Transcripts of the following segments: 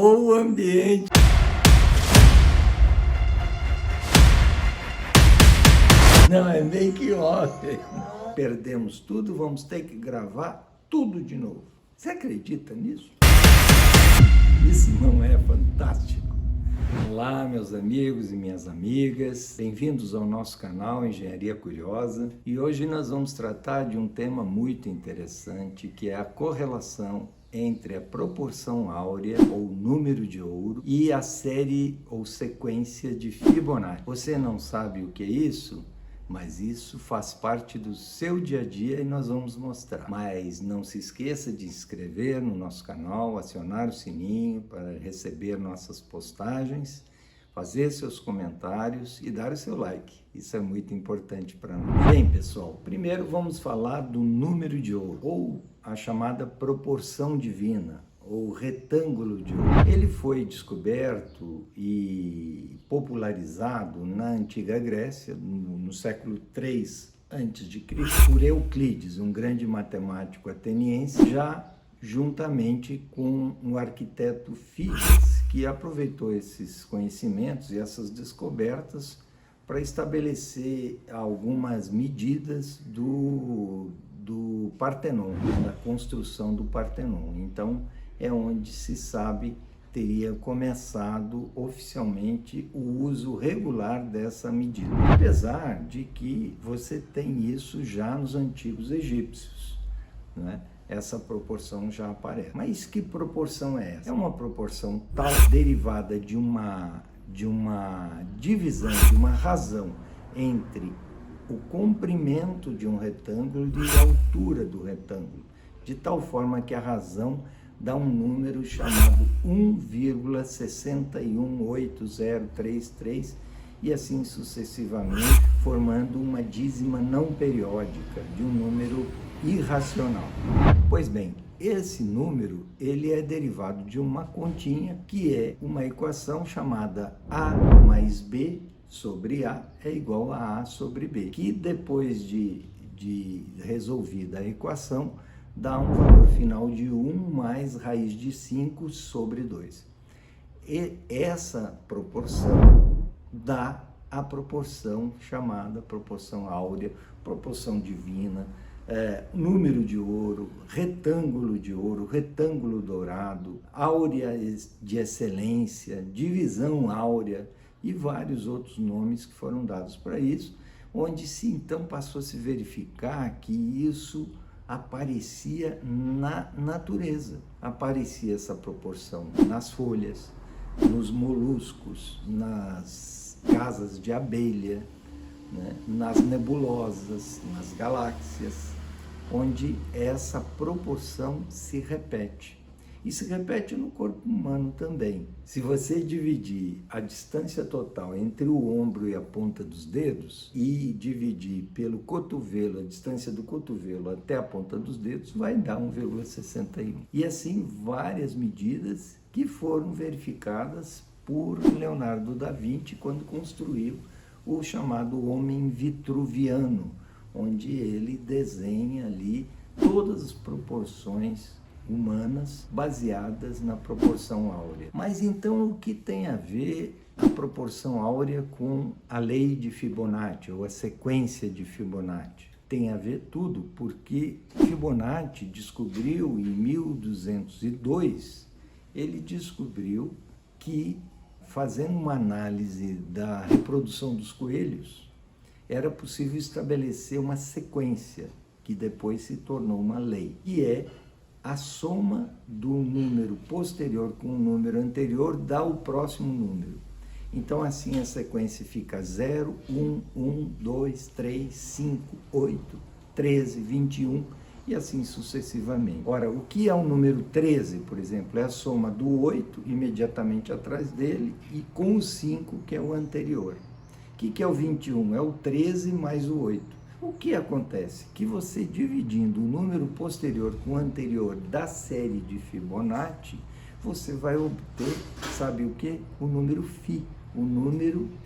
Travou o ambiente. Não, é make off. Perdemos tudo, vamos ter que gravar tudo de novo. Você acredita nisso? Isso não é fantástico? Olá, meus amigos e minhas amigas, bem-vindos ao nosso canal Engenharia Curiosa, e hoje nós vamos tratar de um tema muito interessante, que é a correlação entre a proporção áurea ou número de ouro e a série ou sequência de Fibonacci. Você não sabe o que é isso? Mas isso faz parte do seu dia a dia e nós vamos mostrar. Mas não se esqueça de inscrever no nosso canal, acionar o sininho para receber nossas postagens, fazer seus comentários e dar o seu like. Isso é muito importante para nós. Bem, pessoal, primeiro vamos falar do número de ouro, ou a chamada proporção divina, ou retângulo de ouro. Ele foi descoberto e popularizado na antiga Grécia, no século III a.C., por Euclides, um grande matemático ateniense, já juntamente com o arquiteto Fídias, que aproveitou esses conhecimentos e essas descobertas para estabelecer algumas medidas do Partenon, da construção do Partenon. Então, é onde se sabe teria começado oficialmente o uso regular dessa medida. Apesar de que você tem isso já nos antigos egípcios, né? Essa proporção já aparece. Mas que proporção é essa? É uma proporção tal derivada de uma divisão, de uma razão entre o comprimento de um retângulo e a altura do retângulo, de tal forma que a razão dá um número chamado 1,618033 e assim sucessivamente, formando uma dízima não periódica de um número irracional. Pois bem, esse número ele é derivado de uma continha que é uma equação chamada A mais B sobre A é igual a A sobre B, que depois de resolvida a equação, dá um valor final de 1 mais raiz de 5 sobre 2. E essa proporção dá a proporção chamada proporção áurea, proporção divina, número de ouro, retângulo dourado, áurea de excelência, divisão áurea e vários outros nomes que foram dados para isso, onde se então passou a se verificar que isso aparecia na natureza, aparecia essa proporção nas folhas, nos moluscos, nas casas de abelha, né? Nas nebulosas, nas galáxias, onde essa proporção se repete. E se repete no corpo humano também. Se você dividir a distância total entre o ombro e a ponta dos dedos e dividir pelo cotovelo, a distância do cotovelo até a ponta dos dedos, vai dar 1,61. E assim várias medidas que foram verificadas por Leonardo da Vinci quando construiu o chamado homem vitruviano, onde ele desenha ali todas as proporções humanas baseadas na proporção áurea. Mas então o que tem a ver a proporção áurea com a lei de Fibonacci ou a sequência de Fibonacci? Tem a ver tudo, porque Fibonacci descobriu em 1202, ele descobriu que, fazendo uma análise da reprodução dos coelhos, era possível estabelecer uma sequência que depois se tornou uma lei, que é a soma do número posterior com o número anterior dá o próximo número. Então, assim, a sequência fica 0, 1, 1, 2, 3, 5, 8, 13, 21 e assim sucessivamente. Ora, o que é o número 13, por exemplo? É a soma do 8 imediatamente atrás dele e com o 5, que é o anterior. O que é o 21? É o 13 mais o 8. O que acontece? Que você dividindo o número posterior com o anterior da série de Fibonacci, você vai obter, sabe o que? O número Φ,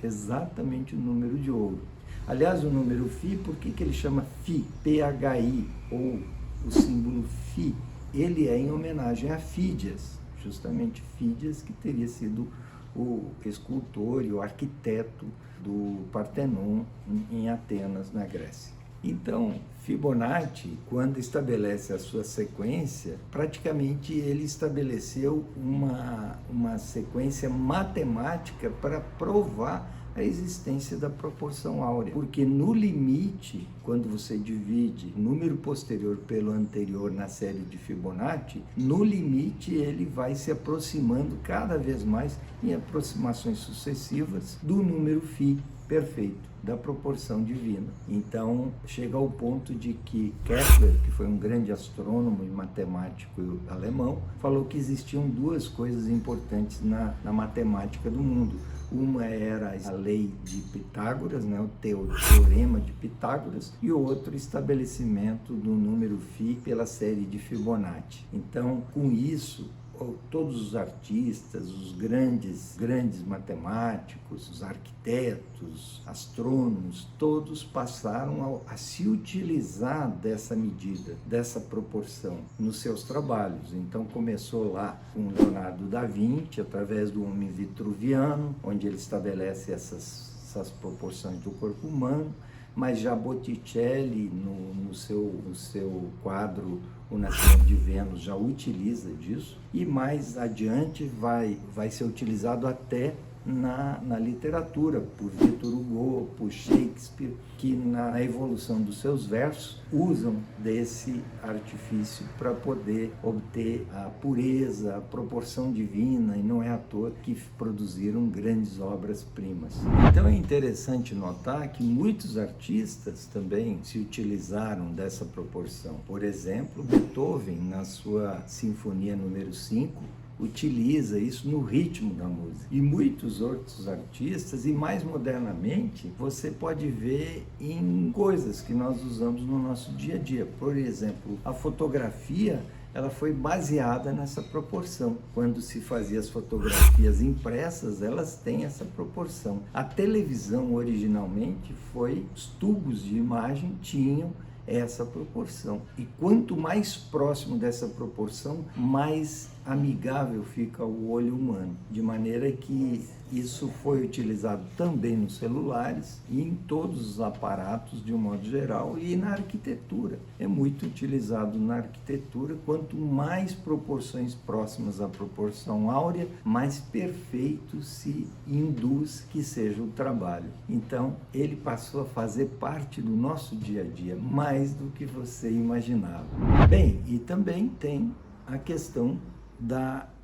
exatamente o número de ouro. Aliás, o número Φ, por que ele chama Φ? PHI, ou o símbolo Φ, ele é em homenagem a Fídias, justamente Fídias, que teria sido o escultor e o arquiteto do Partenon em Atenas, na Grécia. Então, Fibonacci, quando estabelece a sua sequência, praticamente ele estabeleceu uma sequência matemática para provar a existência da proporção áurea. Porque no limite, quando você divide o número posterior pelo anterior na série de Fibonacci, no limite ele vai se aproximando cada vez mais em aproximações sucessivas do número φ perfeito, da proporção divina. Então, chega ao ponto de que Kepler, que foi um grande astrônomo e matemático alemão, falou que existiam duas coisas importantes na matemática do mundo. Uma era a lei de Pitágoras, né, o teorema de Pitágoras, e o outro, estabelecimento do número φ pela série de Fibonacci. Então, com isso, todos os artistas, os grandes matemáticos, os arquitetos, astrônomos, todos passaram a se utilizar dessa medida, dessa proporção nos seus trabalhos. Então começou lá com Leonardo da Vinci, através do homem vitruviano, onde ele estabelece essas proporções do corpo humano, mas já Botticelli, no seu quadro O Nascimento de Vênus, já utiliza disso, e mais adiante vai ser utilizado até na literatura, por Victor Hugo, por Shakespeare, que na evolução dos seus versos usam desse artifício para poder obter a pureza, a proporção divina, e não é à toa que produziram grandes obras-primas. Então é interessante notar que muitos artistas também se utilizaram dessa proporção. Por exemplo, Beethoven, na sua Sinfonia número 5, utiliza isso no ritmo da música. E muitos outros artistas, e mais modernamente, você pode ver em coisas que nós usamos no nosso dia a dia. Por exemplo, a fotografia, ela foi baseada nessa proporção. Quando se fazia as fotografias impressas, elas têm essa proporção. A televisão, originalmente, os tubos de imagem tinham essa proporção. E quanto mais próximo dessa proporção, mais amigável fica o olho humano. De maneira que isso foi utilizado também nos celulares e em todos os aparatos de um modo geral, e na arquitetura. É muito utilizado na arquitetura. Quanto mais proporções próximas à proporção áurea, mais perfeito se induz que seja o trabalho. Então, ele passou a fazer parte do nosso dia a dia, mais do que você imaginava. Bem, e também tem a questão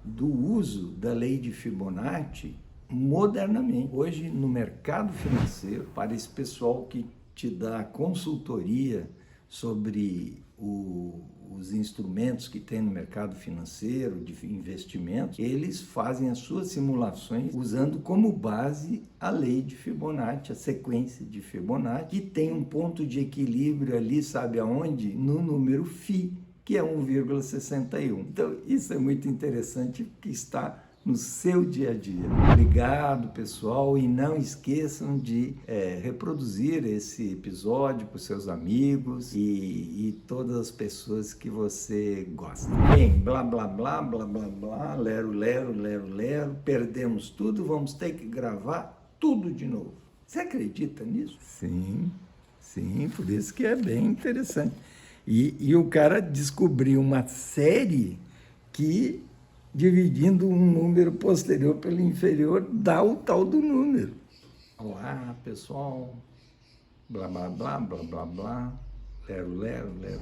do uso da lei de Fibonacci modernamente. Hoje, no mercado financeiro, para esse pessoal que te dá consultoria sobre os instrumentos que tem no mercado financeiro, de investimentos, eles fazem as suas simulações usando como base a lei de Fibonacci, a sequência de Fibonacci, que tem um ponto de equilíbrio ali, sabe aonde? No número φ, que é 1,61. Então, isso é muito interessante, porque está no seu dia a dia. Obrigado, pessoal, e não esqueçam de reproduzir esse episódio para os seus amigos e todas as pessoas que você gosta. Bem, blá, blá, blá, blá, blá, blá, lero, lero, lero, lero, perdemos tudo, vamos ter que gravar tudo de novo. Você acredita nisso? Sim, por isso que é bem interessante. E o cara descobriu uma série que, dividindo um número posterior pelo inferior, dá o tal do número. Olá, pessoal, blá, blá, blá, blá, blá, blá, lero, lero, lero.